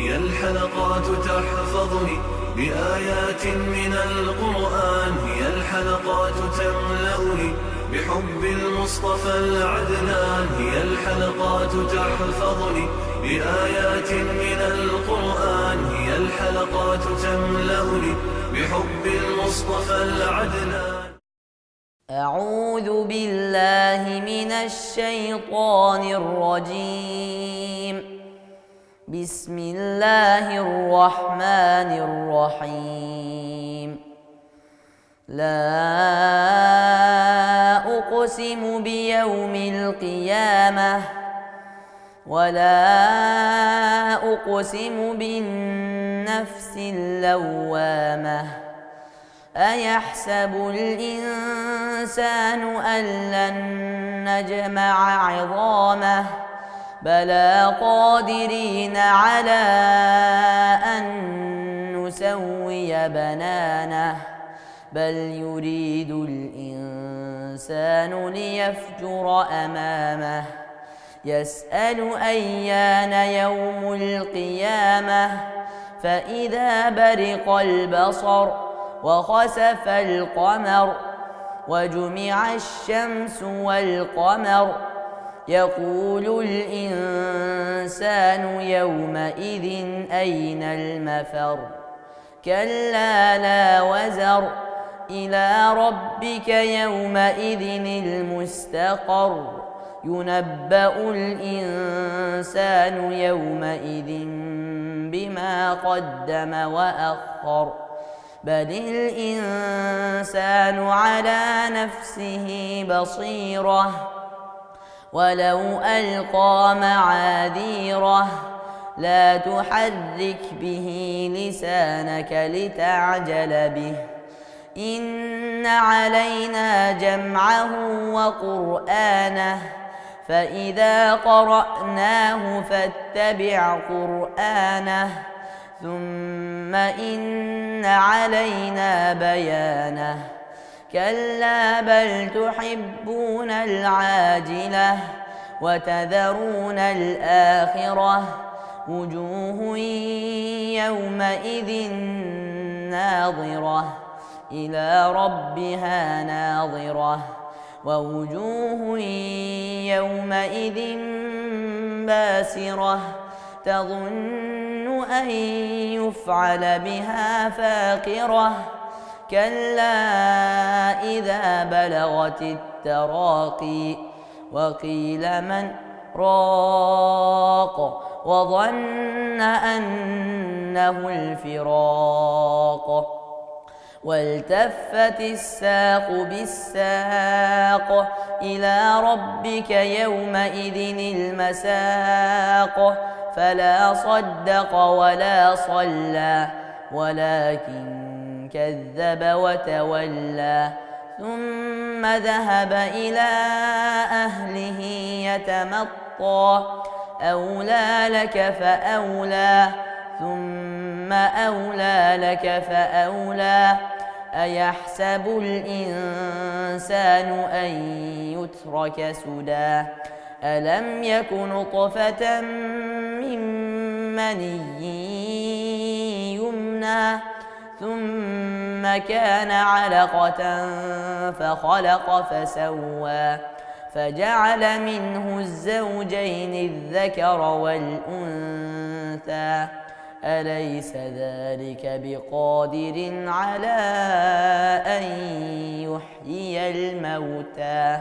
هي الحلقات تحفظني بآيات من القرآن، هي الحلقات تملأني بحب المصطفى العدنان، هي الحلقات تحفظني بآيات من القرآن، هي الحلقات تملأني بحب المصطفى العدنان. أعوذ بالله من الشيطان الرجيم. بسم الله الرحمن الرحيم. لا أقسم بيوم القيامة ولا أقسم بالنفس اللوامة. أيحسب الإنسان أن لن نجمع عظامه بلى قادرين على أن نسوي بنانه بل يريد الإنسان ليفجر أمامه يسأل أيان يوم القيامة فإذا برق البصر وخسف القمر وجمع الشمس والقمر يقول الإنسان يومئذ أين المفر كلا لا وزر إلى ربك يومئذ المستقر ينبأ الإنسان يومئذ بما قدم وأخر بل الإنسان على نفسه بصيرة ولو ألقى معاذيره لا تحرك به لسانك لتعجل به إن علينا جمعه وقرآنه فإذا قرأناه فاتبع قرآنه ثم إن علينا بيانه كلا بل تحبون العاجلة وتذرون الآخرة وجوه يومئذ ناظرة إلى ربها ناظرة ووجوه يومئذ باسرة تظن أن يفعل بها فاقرة كلا إذا بلغت التراقي وقيل من راق وظن أنه الفراق والتفت الساق بالساق إلى ربك يومئذ المساق فلا صدق ولا صلى ولكن كذب وتولى ثم ذهب إلى أهله يتمطى أولى لك فأولى ثم أولى لك فأولى أيحسب الإنسان أن يترك سدى ألم يك نطفة من مني يمنى ثم كان علقة فخلق فسوى فجعل منه الزوجين الذكر والأنثى أليس ذلك بقادر على أن يحيي الموتى